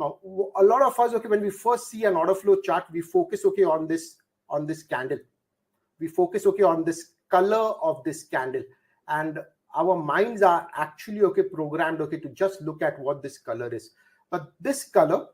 Now, a lot of us, okay, when we first see an order flow chart, we focus, okay, on this candle. We focus, okay, on this color of this candle, and our minds are actually, okay, programmed, okay, to just look at what this color is. But this color,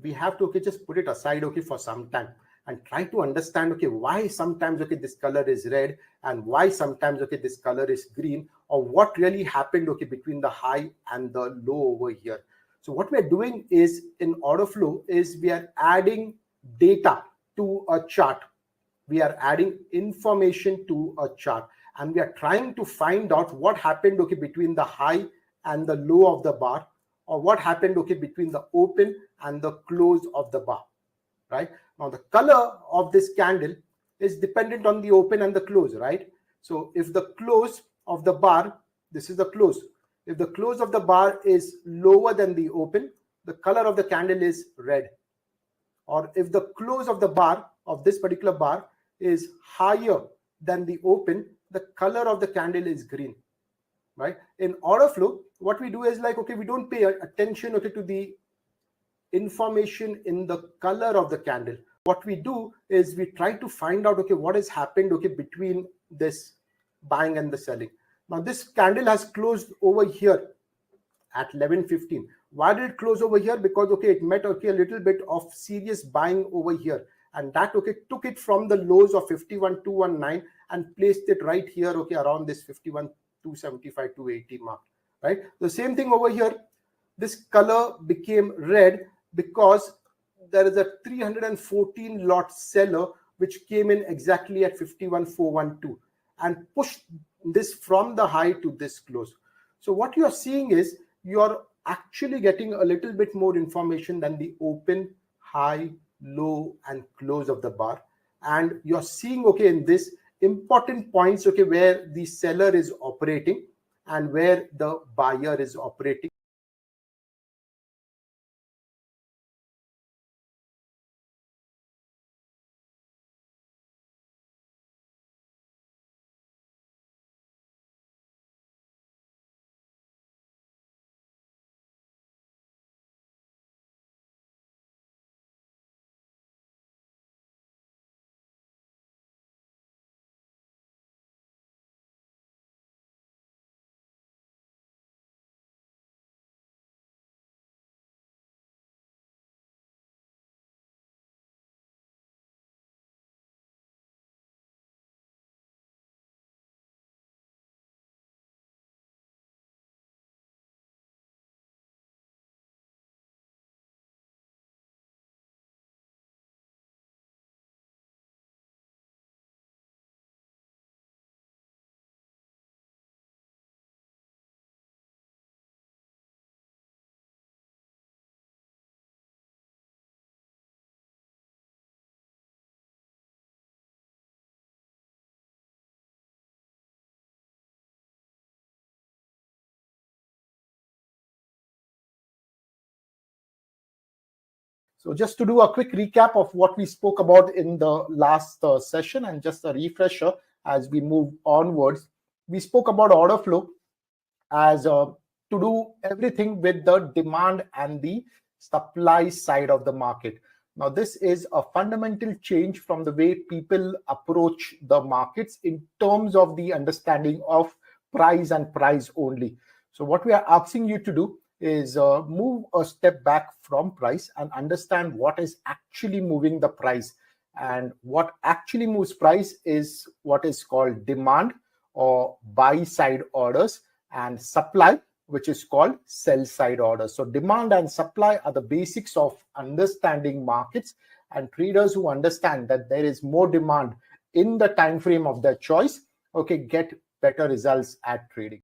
we have to, okay, just put it aside, okay, for some time and try to understand, okay, why sometimes, okay, this color is red and why sometimes, okay, this color is green, or what really happened, okay, between the high and the low over here. So what we're doing is, in order flow, is we are adding data to a chart. We are adding information to a chart, and we are trying to find out what happened, okay, between the high and the low of the bar, or what happened, okay, between the open and the close of the bar, right? Now, the color of this candle is dependent on the open and the close, right? So if the close of the bar, this is the close. If the close of the bar is lower than the open, the color of the candle is red. Or if the close of the bar, of this particular bar, is higher than the open, the color of the candle is green, right? In order flow, what we do is like, okay, we don't pay attention, okay, to the information in the color of the candle. What we do is we try to find out, okay, what has happened, okay, between this buying and the selling. Now, this candle has closed over here at 11:15. Why did it close over here? Because, okay, it met, okay, a little bit of serious buying over here, and that, okay, took it from the lows of 51,219 and placed it right here, okay, around this 51,275, 280 mark, right? The same thing over here. This color became red because there is a 314 lot seller which came in exactly at 51,412 and pushed this from the high to this close. So what you are seeing is, you are actually getting a little bit more information than the open, high, low, and close of the bar. And you're seeing, okay, in this important points, okay, where the seller is operating and where the buyer is operating. So just to do a quick recap of what we spoke about in the last session, and just a refresher as we move onwards, we spoke about order flow as to do everything with the demand and the supply side of the market. Now, this is a fundamental change from the way people approach the markets in terms of the understanding of price and price only. So what we are asking you to do is move a step back from price and understand what is actually moving the price. And what actually moves price is what is called demand or buy side orders, and supply, which is called sell side orders. So demand and supply are the basics of understanding markets, and traders who understand that there is more demand in the time frame of their choice, okay, get better results at trading.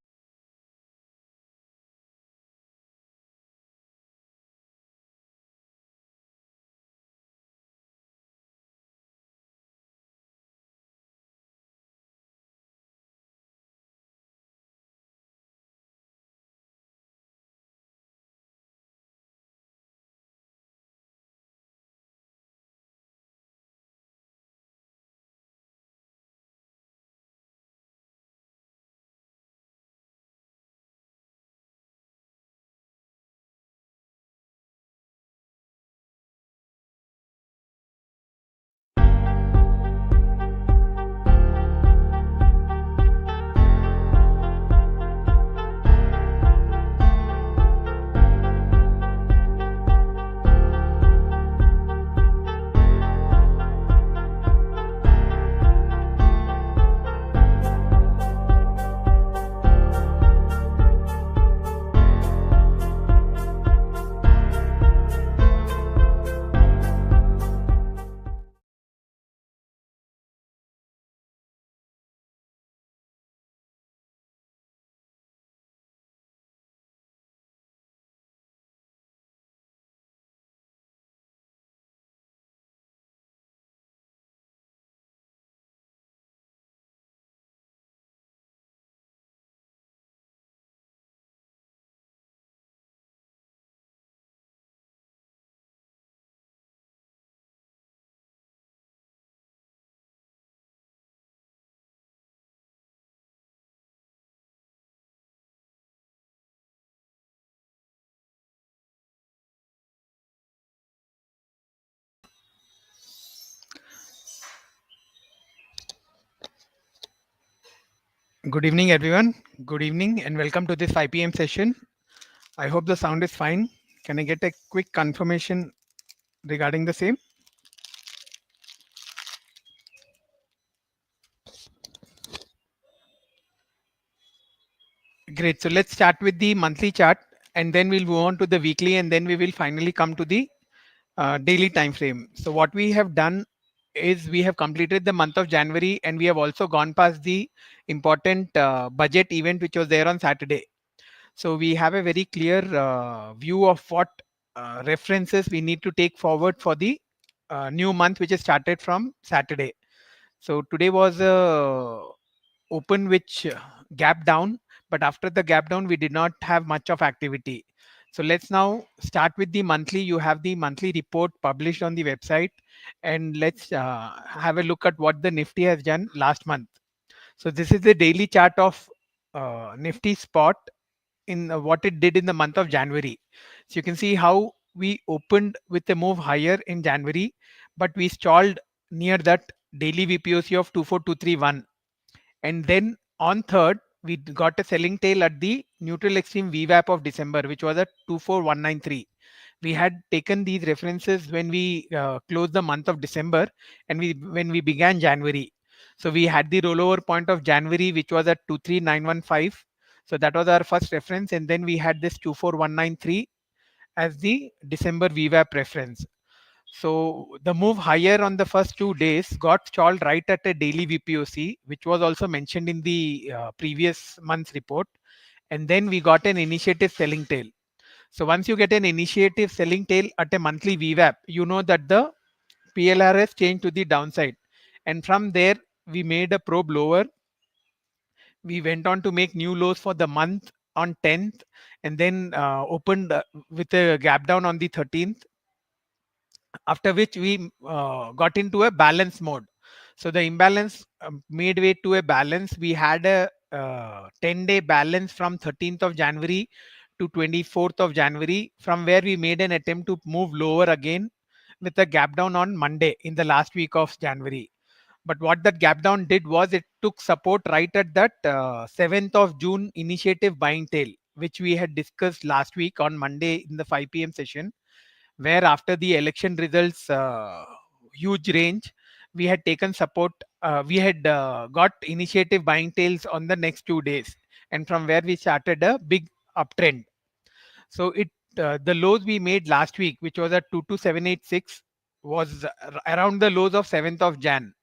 Good evening, everyone. Good evening, and welcome to this 5 p.m. session. I hope the sound is fine. Can I get a quick confirmation regarding the same? Great. So let's start with the monthly chart, and then we'll move on to the weekly, and then we will finally come to the daily time frame. So what we have done is we have completed the month of January, and we have also gone past the important budget event which was there on Saturday. So we have a very clear view of what references we need to take forward for the new month, which is started from Saturday. So today was a open which gap down, but after the gap down, we did not have much of activity. So let's now start with the monthly. You have the monthly report published on the website, and let's have a look at what the Nifty has done last month. So this is the daily chart of Nifty spot in what it did in the month of January. So you can see how we opened with a move higher in January, but we stalled near that daily VPOC of 24231. And then on third, we got a selling tail at the neutral extreme VWAP of December, which was at 24193. We had taken these references when we closed the month of December, and when we began January. So we had the rollover point of January, which was at 23915. So that was our first reference, and then we had this 24193 as the December VWAP reference. So the move higher on the first 2 days got stalled right at a daily VPOC, which was also mentioned in the previous month's report. And then we got an initiative selling tail. So once you get an initiative selling tail at a monthly VWAP, you know that the PLR has changed to the downside. And from there, we made a probe lower. We went on to make new lows for the month on 10th, and then opened with a gap down on the 13th, after which we got into a balance mode. So the imbalance made way to a balance. We had a 10-day balance from 13th of January to 24th of January, from where we made an attempt to move lower again with a gap down on Monday in the last week of January. But what that gap down did was it took support right at that 7th of June initiative buying tail, which we had discussed last week on Monday in the 5 p.m. session, where after the election results huge range, we had taken support. We had got initiative buying tails on the next 2 days, and from where we started a big uptrend. So it the lows we made last week, which was at 22786, was around the lows of 7th of Jan.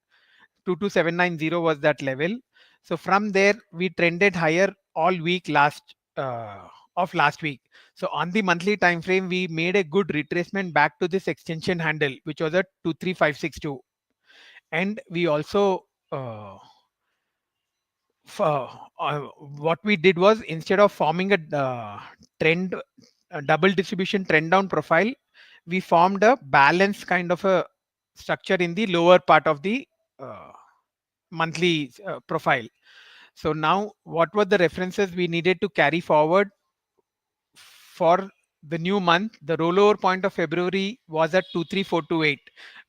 22790 was that level. So from there we trended higher all week of last week. So on the monthly time frame, we made a good retracement back to this extension handle, which was at 23562. And we also what we did was, instead of forming a trend a double distribution trend down profile, we formed a balanced kind of a structure in the lower part of the uh, monthly profile. So now what were the references we needed to carry forward for the new month? The rollover point of February was at 23428,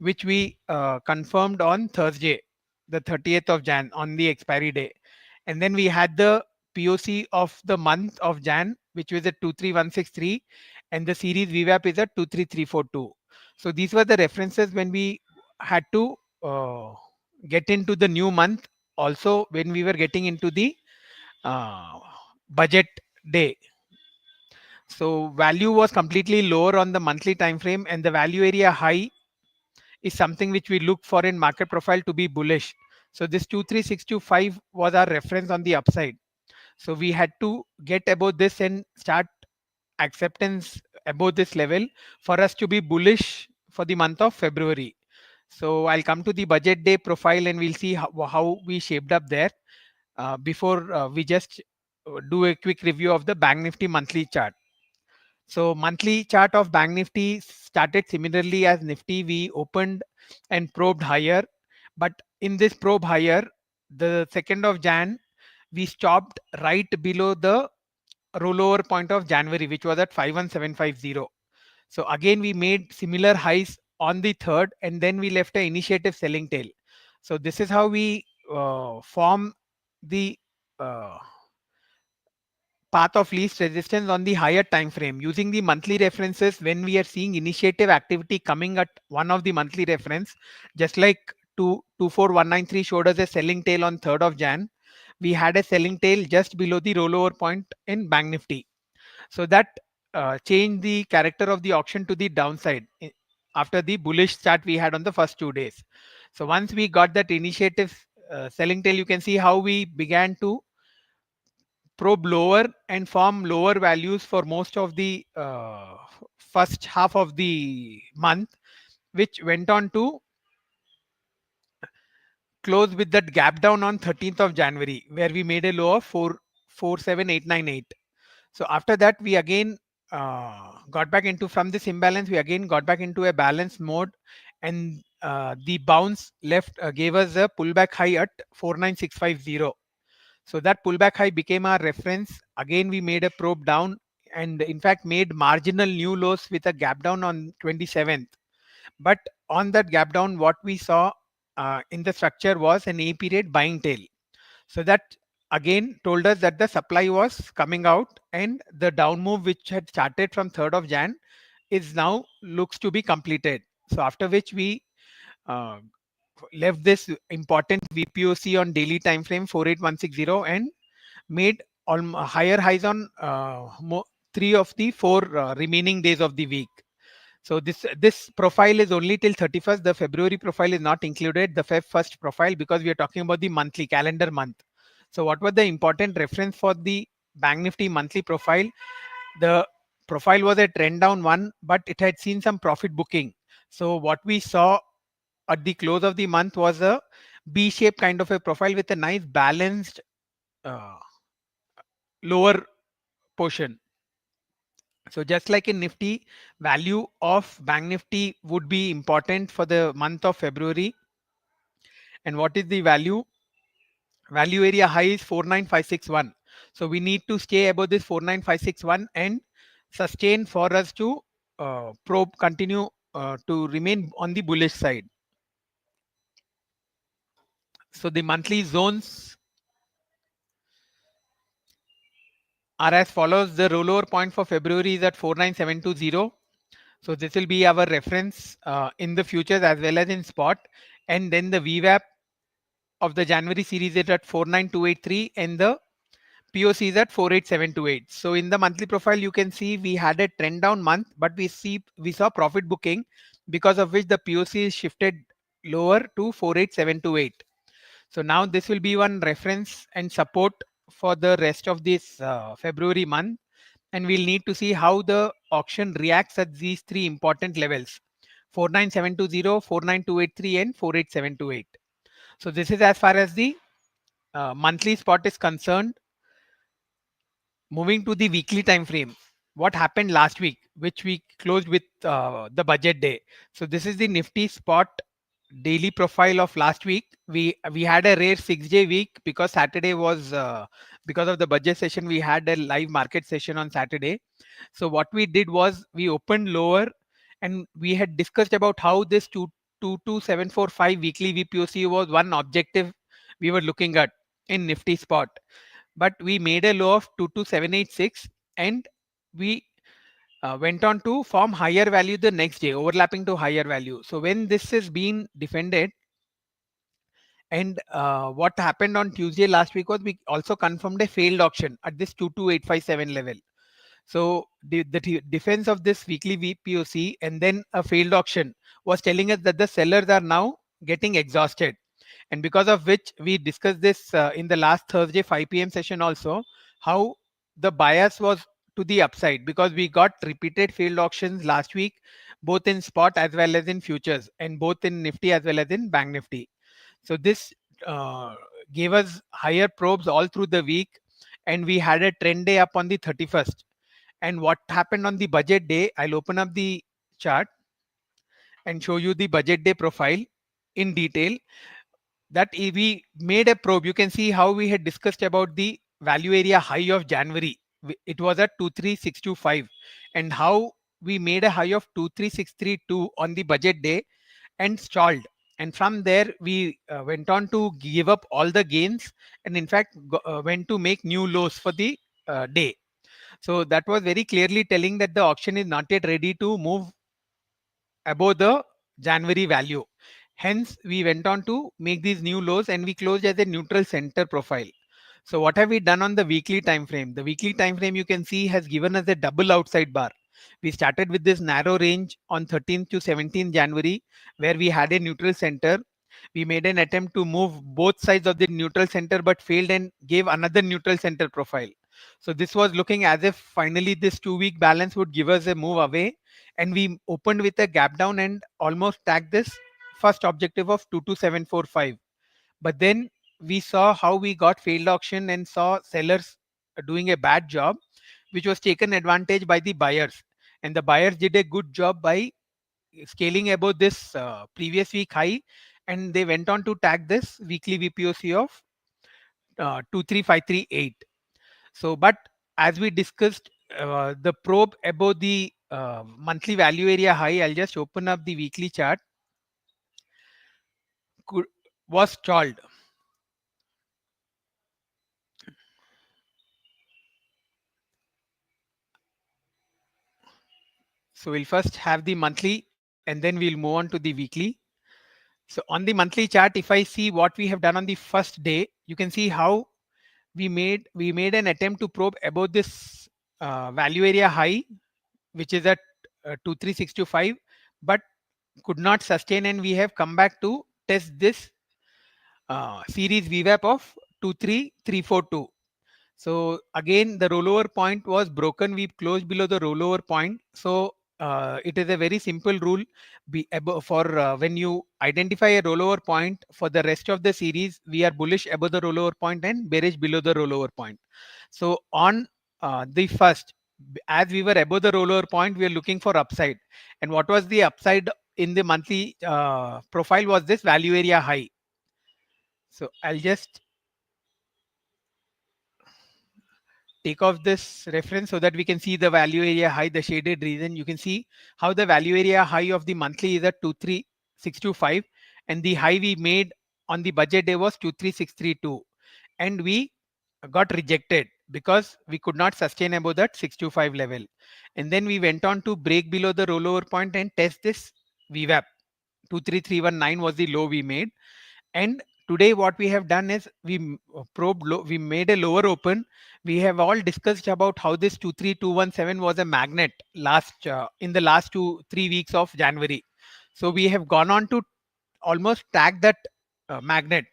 which we confirmed on Thursday, the 30th of Jan, on the expiry day. And then we had the POC of the month of Jan, which was at 23163, and the series VWAP is at 23342. So these were the references when we had to get into the new month. Also, when we were getting into the uh, budget day, so value was completely lower on the monthly time frame, and the value area high is something which we look for in market profile to be bullish. So this 23625 was our reference on the upside. So we had to get above this and start acceptance above this level for us to be bullish for the month of February. So I'll come to the budget day profile, and we'll see how we shaped up there. Before we just do a quick review of the Bank Nifty monthly chart. So monthly chart of Bank Nifty started similarly as Nifty. We opened and probed higher, but in this probe higher, the 2nd of Jan, we stopped right below the rollover point of January, which was at 51750. So again, we made similar highs on the third, and then we left an initiative selling tail. So this is how we form the uh, path of least resistance on the higher time frame using the monthly references. When we are seeing initiative activity coming at one of the monthly reference, just like 24193 showed us a selling tail on 3rd of Jan, we had a selling tail just below the rollover point in Bank Nifty. So that changed the character of the auction to the downside after the bullish start we had on the first 2 days. So once we got that initiative selling tail, you can see how we began to probe lower and form lower values for most of the first half of the month, which went on to close with that gap down on 13th of January, where we made a low of 47898. So after that, we again got back into, from this imbalance, we again got back into a balance mode, and the bounce left gave us a pullback high at 49650. So that pullback high became our reference. Again, we made a probe down and in fact made marginal new lows with a gap down on 27th. But on that gap down, what we saw in the structure was an A period buying tail. So that again told us that the supply was coming out, and the down move which had started from 3rd of Jan is now looks to be completed. So after which we uh, left this important VPOC on daily time frame 48160 and made higher highs on 3 of the 4 remaining days of the week. So this profile is only till 31st. The February profile is not included, the Feb 1st profile, because we are talking about the monthly calendar month. So what was the important reference for the Bank Nifty monthly profile? The profile was a trend down one, but it had seen some profit booking. So what we saw at the close of the month was a B-shaped kind of a profile with a nice balanced uh, lower portion. So just like in Nifty, value of Bank Nifty would be important for the month of February. And what is the value? Value area high is 49561. So we need to stay above this 49561 and sustain for us to probe continue to remain on the bullish side. So the monthly zones are as follows. The rollover point for February is at 49720. So this will be our reference in the futures as well as in spot. And then the VWAP of the January series is at 49283 and the POC is at 48728. So in the monthly profile, you can see we had a trend down month, but we saw profit booking, because of which the POC is shifted lower to 48728. So now this will be one reference and support for the rest of this February month. And we'll need to see how the auction reacts at these 3 important levels: 49720, 49283 and 48728. So this is as far as the monthly spot is concerned. Moving to the weekly time frame, what happened last week, which we closed with the budget day. So this is the Nifty spot daily profile of last week. We had a rare 6-day week because Saturday was because of the budget session. We had a live market session on Saturday. So what we did was we opened lower, and we had discussed about how this 22745 weekly VPOC was one objective we were looking at in Nifty spot. But we made a low of 22786, and we went on to form higher value the next day, overlapping to higher value. So when this is being defended, and what happened on Tuesday last week was we also confirmed a failed auction at this 22857 level. So the defense of this weekly VPOC and then a failed auction was telling us that the sellers are now getting exhausted, and because of which we discussed this in the last Thursday 5 p.m. session also, how the bias was to the upside, because we got repeated failed auctions last week, both in spot as well as in futures, and both in Nifty as well as in Bank Nifty. So this uh, gave us higher probes all through the week, and we had a trend day up on the 31st. And what happened on the budget day, I'll open up the chart and show you the budget day profile in detail. That we made a probe. You can see how we had discussed about the value area high of January. It was at 23625, and how we made a high of 23632 on the budget day and stalled. and from there we went on to give up all the gains, and in fact went to make new lows for the day. So that was very clearly telling that the auction is not yet ready to move above the January value. Hence, we went on to make these new lows and we closed as a neutral center profile. So what have we done on the weekly time frame? The weekly time frame you can see has given us a double outside bar. We started with this narrow range on 13th to 17th January where we had a neutral center. We made an attempt to move both sides of the neutral center but failed and gave another neutral center profile. So this was looking as if finally this 2 week balance would give us a move away, and we opened with a gap down and almost tagged this first objective of 22745. But then we saw how we got failed auction and saw sellers doing a bad job, which was taken advantage by the buyers, and the buyers did a good job by scaling above this previous week high, and they went on to tag this weekly VPOC of 23538. So, but as we discussed, the probe above the monthly value area high, I'll just open up the weekly chart, could, was stalled. So we'll first have the monthly and then we'll move on to the weekly. So on the monthly chart, if I see what we have done on the first day, you can see how we made an attempt to probe above this value area high, which is at 23625, but could not sustain, and we have come back to test this series VWAP of 23342. So again, the rollover point was broken. We closed below the rollover point. So it is a very simple rule. For when you identify a rollover point for the rest of the series, we are bullish above the rollover point and bearish below the rollover point. So on the first, as we were above the rollover point, we are looking for upside. And what was the upside in the monthly profile was this value area high. So I'll just take off this reference so that we can see the value area high, the shaded region. You can see how the value area high of the monthly is at 23625, and the high we made on the budget day was 23632, and we got rejected because we could not sustain above that 625 level. And then we went on to break below the rollover point and test this VWAP. 23319 was the low we made, and today what we have done is probed low, we made a lower open. We have all discussed about how this 23217 was a magnet last in the last 2 3 weeks of January. So we have gone on to almost tag that magnet.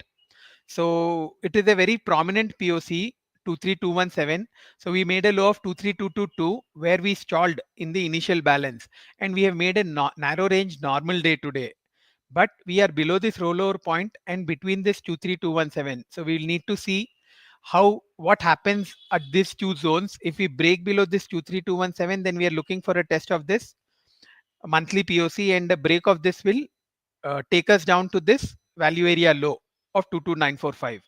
So it is a very prominent POC 23217. So we made a low of 23222 where we stalled in the initial balance, and we have made a narrow range normal day today, but we are below this rollover point and between this 23217. So we'll need to see how what happens at these two zones. If we break below this 23217, then we are looking for a test of this monthly POC, and the break of this will take us down to this value area low of 22945.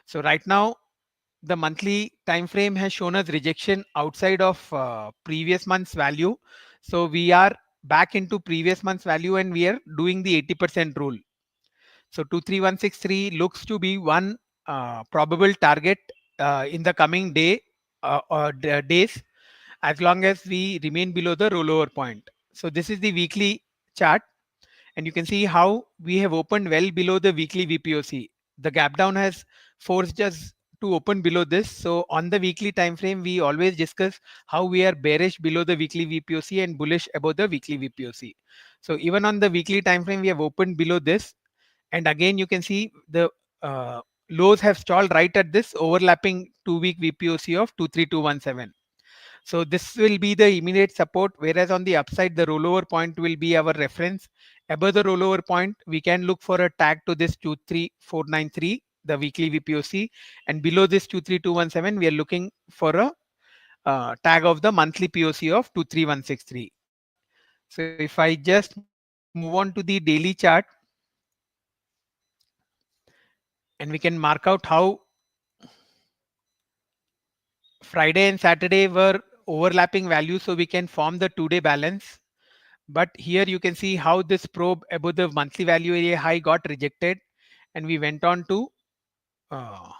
So right now the monthly time frame has shown us rejection outside of previous month's value. So we are back into previous month's value and we are doing the 80% rule. So 23163 looks to be one probable target in the coming days, as long as we remain below the rollover point. So this is the weekly chart, and you can see how we have opened well below the weekly VPOC. The gap down has forced us to open below this. So on the weekly time frame, we always discuss how we are bearish below the weekly VPOC and bullish above the weekly VPOC. So even on the weekly time frame, we have opened below this, and again you can see the lows have stalled right at this overlapping 2 week VPOC of 23217. So this will be the immediate support, whereas on the upside, the rollover point will be our reference. Above the rollover point, we can look for a tag to this 23493, the weekly VPOC, and below this 23217, we are looking for a tag of the monthly POC of 23163. So if I just move on to the daily chart, and we can mark out how Friday and Saturday were overlapping values, so we can form the 2 day balance. But here you can see how this probe above the monthly value area high got rejected, and we went on to uh,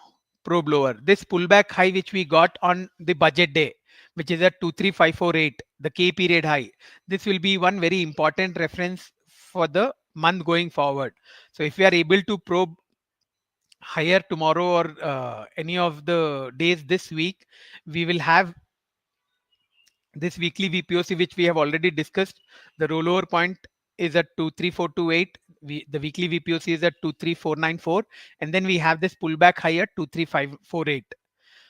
probe lower. This pullback high which we got on the budget day, which is at 23548, the K period high. This will be one very important reference for the month going forward. So if we are able to probe higher tomorrow or any of the days this week, we will have this weekly VPOC, which we have already discussed. The rollover point is at 23428. The weekly VPOC is at 23494, and then we have this pullback high at 23548.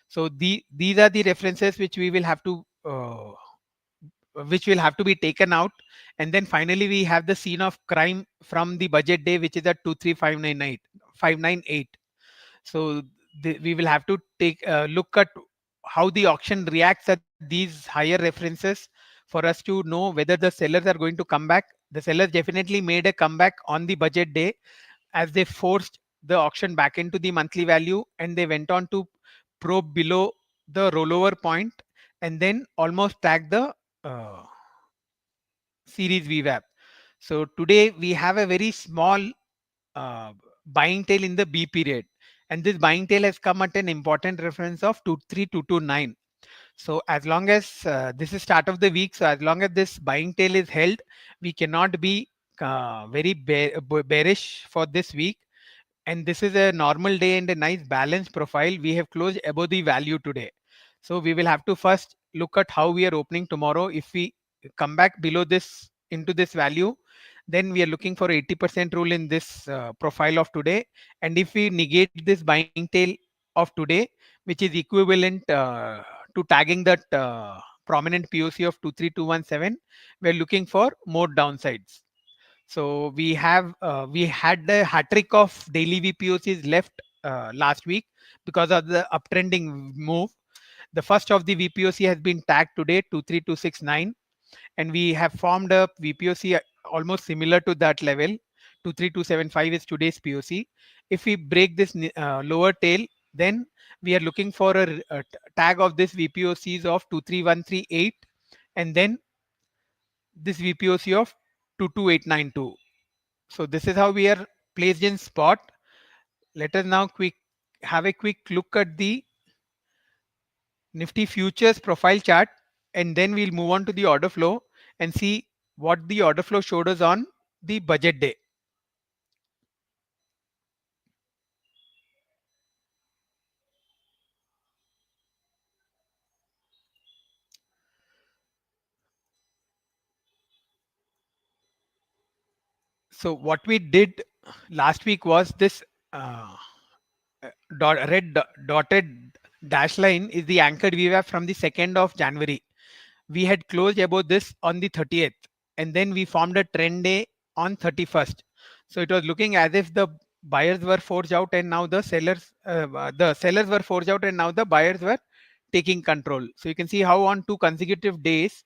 So these are the references which will have to be taken out. And then finally we have the scene of crime from the budget day, which is at 23598. So we will have to take a look at how the auction reacts at these higher references for us to know whether the sellers are going to come back. The sellers definitely made a comeback on the budget day, as they forced the auction back into the monthly value, and they went on to probe below the rollover point and then almost tag the uh, series VWAP. So today we have a very small uh, buying tail in the B period, and this buying tail has come at an important reference of 23229. So as long as this is start of the week, so as long as this buying tail is held, we cannot be very bearish for this week. And this is a normal day and a nice balanced profile. We have closed above the value today. So we will have to first look at how we are opening tomorrow. If we come back below this into this value, then we are looking for 80% rule in this profile of today. And if we negate this buying tail of today, which is equivalent to tagging that prominent POC of 23217, we are looking for more downsides. So we had the hat trick of daily VPOCs left last week because of the uptrending move. The first of the VPOC has been tagged today, 23269, and we have formed a VPOC almost similar to that level. 23275 is today's POC. If we break this lower tail, then we are looking for a tag of this VPOCs of 23138, and then this VPOC of 22892. So this is how we are placed in spot. Let us now have a quick look at the Nifty futures profile chart, and then we'll move on to the order flow and see what the order flow showed us on the budget day. So what we did last week was this uh, dotted dash line is the anchored VWAP from the 2nd of January. We had closed above this on the 30th, and then we formed a trend day on 31st. So it was looking as if the buyers were forced out, and now the sellers were forced out, and now the buyers were taking control. So you can see how on 2 consecutive days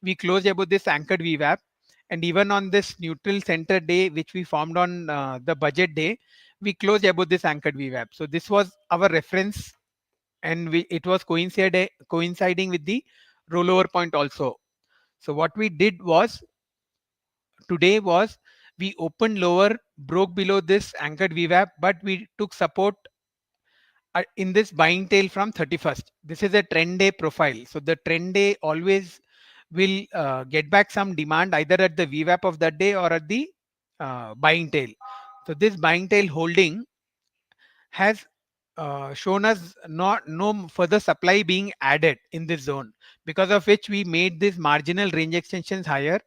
we closed above this anchored VWAP, and even on this neutral center day which we formed on the budget day, we closed above this anchored VWAP. So this was our reference, and it was coinciding with the rollover point also. So what we did was today was we opened lower, broke below this anchored VWAP, but we took support in this buying tail from 31st. This is a trend day profile. So the trend day always will get back some demand either at the VWAP of that day or at the buying tail. So this buying tail holding has shown us no further supply being added in this zone, because of which we made this marginal range extensions higher.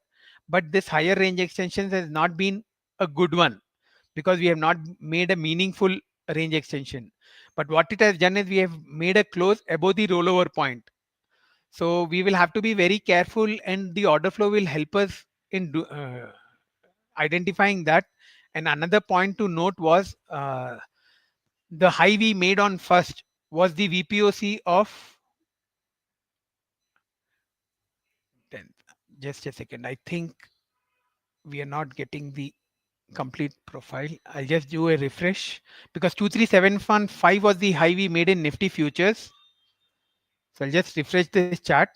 But this higher range extensions has not been a good one, because we have not made a meaningful range extension. But what it has done is we have made a close above the rollover point. So we will have to be very careful, and the order flow will help us in identifying that. And another point to note was the high we made on first was the VPOC of 10th. Just a second. I think we are not getting the complete profile. I'll just do a refresh, because 23715 was the high we made in Nifty futures. So I'll just refresh this chart.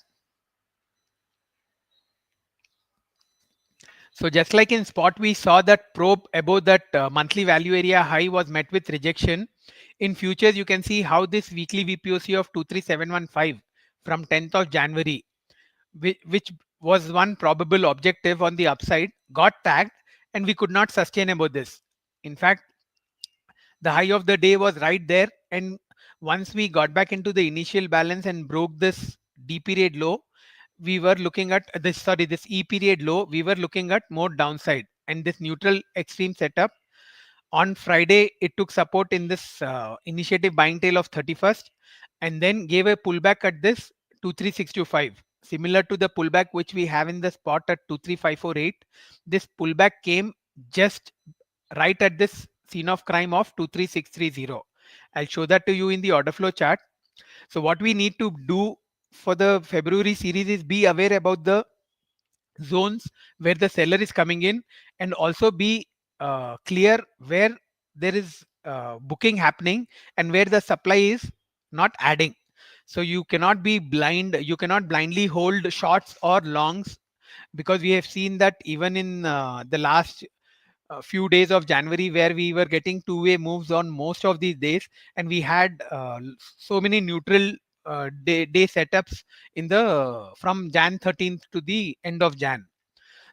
So just like in spot, we saw that probe above that monthly value area high was met with rejection. In futures, you can see how this weekly VPOC of 23715 from 10th of January, which was one probable objective on the upside, got tagged, and we could not sustain above this. In fact, the high of the day was right there, and once we got back into the initial balance and broke this D period low, we were looking at this E period low, we were looking at more downside, and this neutral extreme setup on Friday, it took support in this initiative buying tail of 31st, and then gave a pullback at this 23625, similar to the pullback which we have in the spot at 23548. This pullback came just right at this scene of crime of 23630. I'll show that to you in the order flow chart. So what we need to do for the February series is be aware about the zones where the seller is coming in, and also be clear where there is booking happening and where the supply is not adding. So you cannot be blind, you cannot blindly hold shorts or longs, because we have seen that even in the last few days of January, where we were getting two-way moves on most of these days, and we had so many neutral day setups in the from Jan 13th to the end of Jan.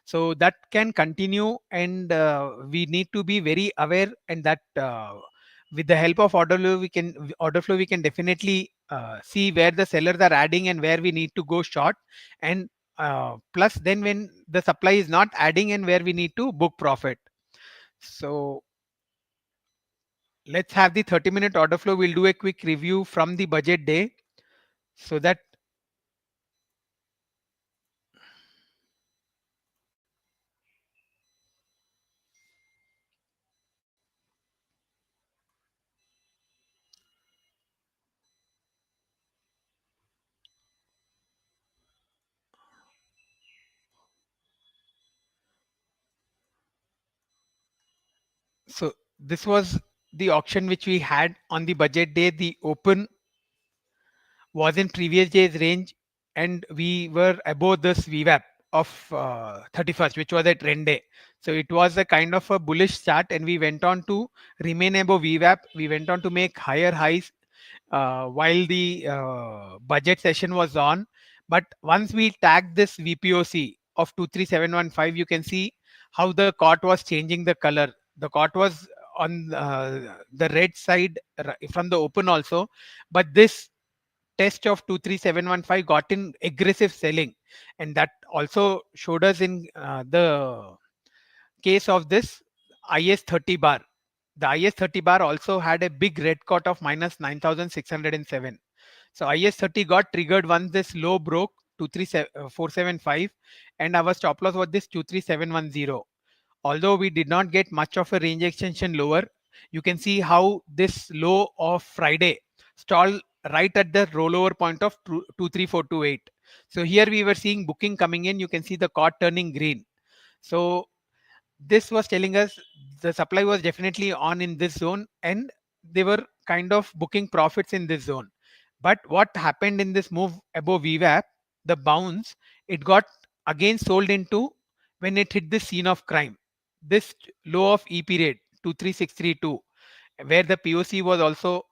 So that can continue, and we need to be very aware, and that with the help of order flow we can definitely see where the sellers are adding and where we need to go short, and plus then when the supply is not adding and where we need to book profit. So let's have the 30-minute order flow. We'll do a quick review from the budget day, so that so this was the auction which we had on the budget day. The open was in previous day's range, and we were above this VWAP of 31st, which was a trend day. So it was a kind of a bullish chart, and we went on to remain above VWAP. We went on to make higher highs while the budget session was on. But once we tagged this VPOC of 23715, you can see how the cot was changing the color. The cot was on the red side from the open also, but this test of 23715 got in aggressive selling, and that also showed us in the case of this IS 30 bar. The IS 30 bar also had a big red cut of minus 9607. So IS 30 got triggered once this low broke 23475, and our stop loss was this 23710. Although we did not get much of a range extension lower, you can see how this low of Friday stalled right at the rollover point of 23428. So here we were seeing booking coming in. You can see the cot turning green. So this was telling us the supply was definitely on in this zone, and they were kind of booking profits in this zone. But what happened in this move above VWAP, the bounce, it got again sold into when it hit the scene of crime. This low of E period 23632, where the POC was also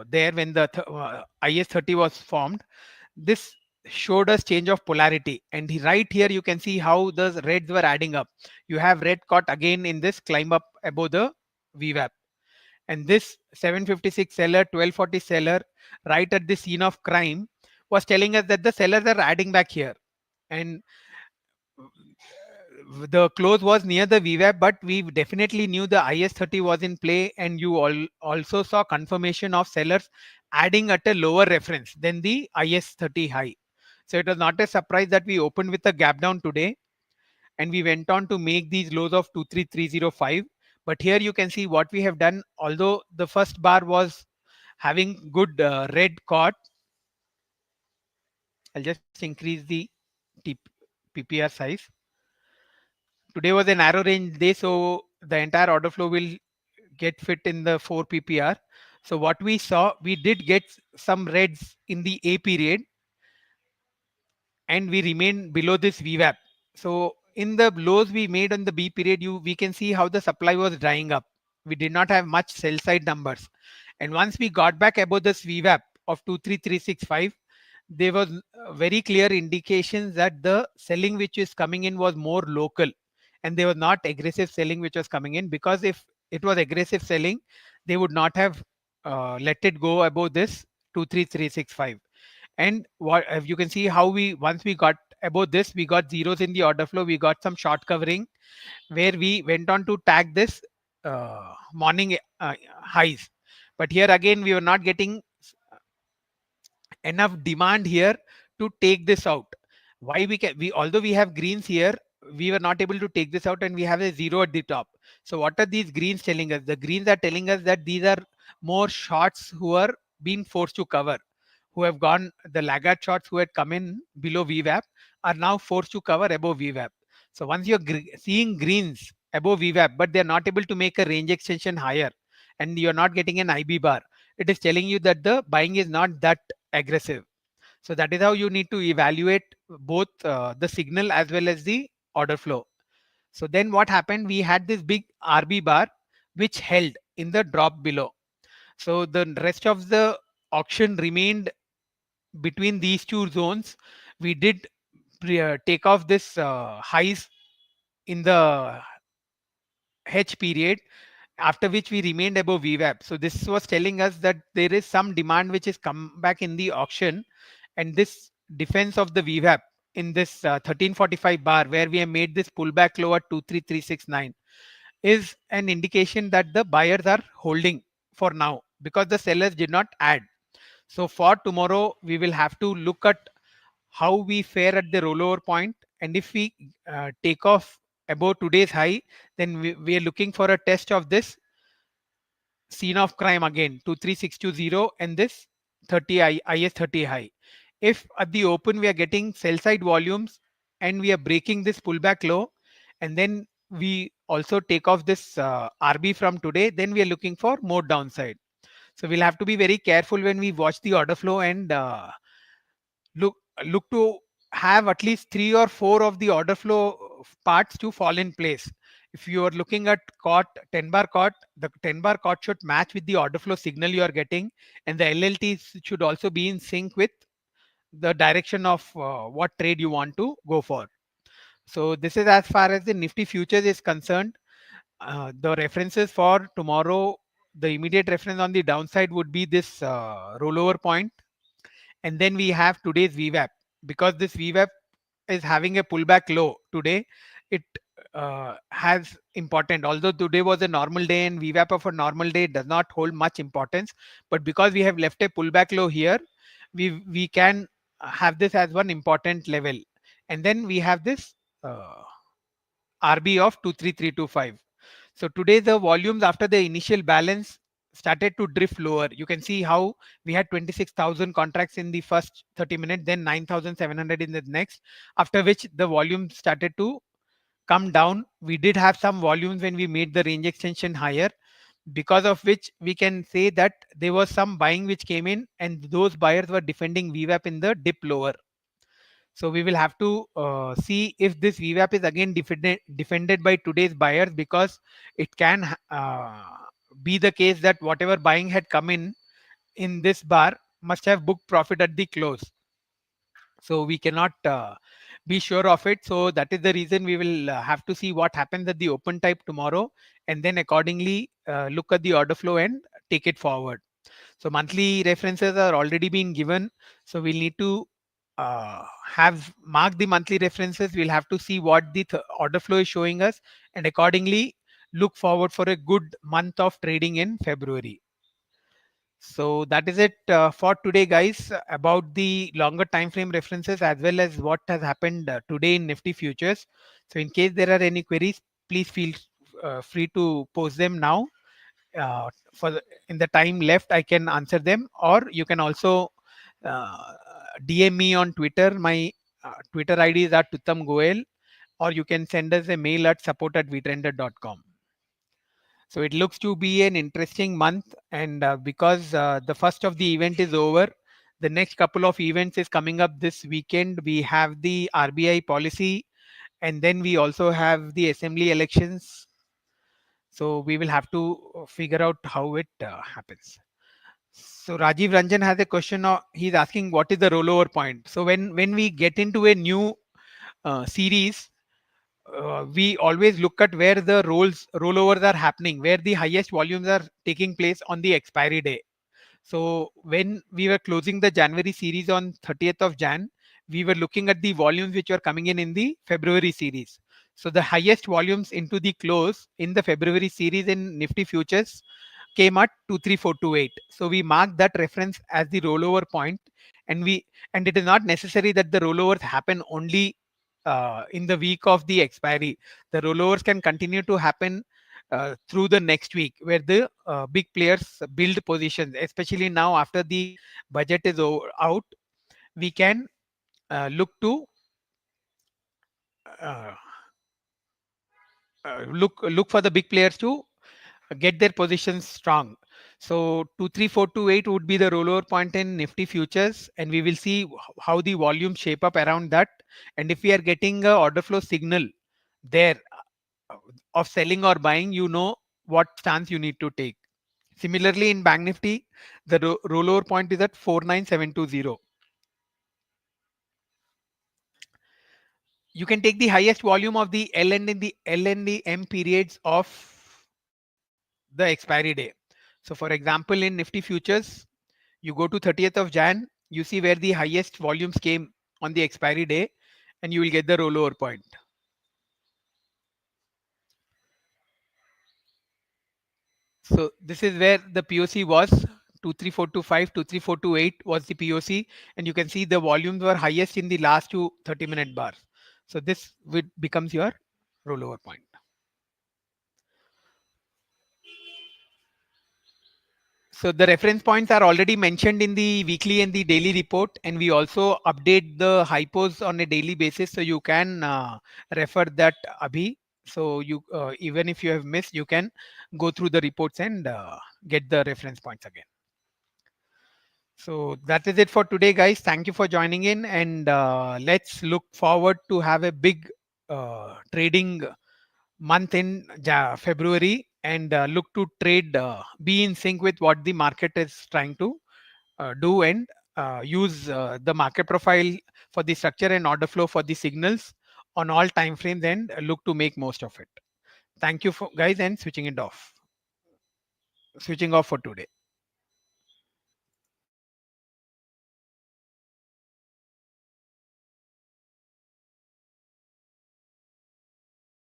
there when the IS 30 was formed. This showed us change of polarity, and right here you can see how the reds were adding up. You have red caught again in this climb up above the VWAP, and this 756 seller, 1240 seller, right at the scene of crime, was telling us that the sellers are adding back here, and the close was near the VWAP, but we definitely knew the IS 30 was in play, and you also saw confirmation of sellers adding at a lower reference than the IS 30 high. So it was not a surprise that we opened with a gap down today, and we went on to make these lows of 23305. But here you can see what we have done. Although the first bar was having good red caught, I'll just increase the PPR size. Today was a narrow range day, so the entire order flow will get fit in the 4 ppr. So what we saw, we did get some reds in the A period, and we remained below this VWAP. So in the lows we made on the B period, we can see how the supply was drying up. We did not have much sell side numbers. And once we got back above this VWAP of 23365, there was very clear indications that the selling which is coming in was more local, and there was not aggressive selling which was coming in, because if it was aggressive selling, they would not have let it go above this 23365. And what you can see how we, once we got above this, we got zeros in the order flow, we got some short covering where we went on to tag this morning highs. But here again we were not getting enough demand here to take this out. Why we, although we have greens here, we were not able to take this out, and we have a zero at the top. So what are these greens telling us? The greens are telling us that these are more shorts who are being forced to cover, who have gone, the laggard shorts who had come in below VWAP are now forced to cover above VWAP. So once you're seeing greens above VWAP, but they're not able to make a range extension higher, and you're not getting an IB bar, it is telling you that the buying is not that aggressive. So that is how you need to evaluate both the signal as well as the order flow. So then what happened? We had this big RB bar which held in the drop below. So the rest of the auction remained between these two zones. We did take off this highs in the H period, after which we remained above VWAP. So this was telling us that there is some demand which is come back in the auction, and this defense of the VWAP in this 1345 bar where we have made this pullback low at 23369 is an indication that the buyers are holding for now, because the sellers did not add. So for tomorrow we will have to look at how we fare at the rollover point, and if we take off above today's high, then we are looking for a test of this scene of crime again, 23620, and this 30 IS 30 high. If at the open we are getting sell side volumes and we are breaking this pullback low, and then we also take off this RB from today, then we are looking for more downside. So we'll have to be very careful when we watch the order flow, and look look to have at least 3 or 4 of the order flow parts to fall in place. If you are looking at cot 10 bar cot, the 10 bar cot should match with the order flow signal you are getting, and the LLT should also be in sync with the direction of what trade you want to go for. So this is as far as the Nifty futures is concerned. The references for tomorrow, the immediate reference on the downside would be this rollover point, and then we have today's VWAP. Because this VWAP is having a pullback low today, it has important, although today was a normal day and VWAP of a normal day does not hold much importance, but because we have left a pullback low here, we can have this as one important level. And then we have this RB of 23325. So today the volumes after the initial balance started to drift lower. You can see how we had 26,000 contracts in the first 30 minutes, then 9,700 in the next, after which the volume started to come down. We did have some volumes when we made the range extension higher, because of which we can say that there was some buying which came in, and those buyers were defending VWAP in the dip lower. So we will have to see if this VWAP is again defended by today's buyers, because it can be the case that whatever buying had come in this bar must have booked profit at the close. So we cannot be sure of it. So that is the reason we will have to see what happens at the open type tomorrow, and then accordingly look at the order flow and take it forward. So monthly references are already been given. So we'll need to have marked the monthly references. We'll have to see what the order flow is showing us, and accordingly look forward for a good month of trading in February. So that is it for today, guys, about the longer time frame references as well as what has happened today in Nifty futures. So in case there are any queries, please feel free to post them now. In the time left, I can answer them, or you can also DM me on Twitter. My Twitter ID is at Tuttam Goel, or you can send us a mail at support@vtrender.com. So it looks to be an interesting month, and because the first of the event is over, the next couple of events is coming up this weekend. We have the RBI policy, and then we also have the assembly elections. So we will have to figure out how it happens. So Rajiv Ranjan has a question. He's asking what is the rollover point. So when we get into a new series, we always look at where the rollovers are happening, where the highest volumes are taking place on the expiry day. So when we were closing the January series on 30th of Jan, we were looking at the volumes which were coming in the February series. So the highest volumes into the close in the February series in Nifty futures came at 23428. So we marked that reference as the rollover point, and it is not necessary that the rollovers happen only in the week of the expiry. The rollovers can continue to happen through the next week, where the big players build positions, especially now after the budget is out. We can uh, look for the big players to get their positions strong. So 23428 would be the rollover point in Nifty futures, and we will see how the volume shape up around that. And if we are getting a order flow signal there of selling or buying, you know what stance you need to take. Similarly, in Bank Nifty, the rollover point is at 49720. You can take the highest volume of the L and in the L and the M periods of the expiry day. So for example, in Nifty futures, you go to 30th of Jan, you see where the highest volumes came on the expiry day, and you will get the rollover point. So this is where the POC was. 23425, 23428 was the POC, and you can see the volumes were highest in the last two 30-minute bars. So this becomes your rollover point. So the reference points are already mentioned in the weekly and the daily report, and we also update the hypos on a daily basis, so you can refer that, Abhi. So you even if you have missed, you can go through the reports and get the reference points again. So that is it for today, guys. Thank you for joining in, and let's look forward to have a big trading month in February, and look to trade, be in sync with what the market is trying to do, and use the market profile for the structure and order flow for the signals on all time frames, and look to make most of it. Thank you for guys, and switching off for today.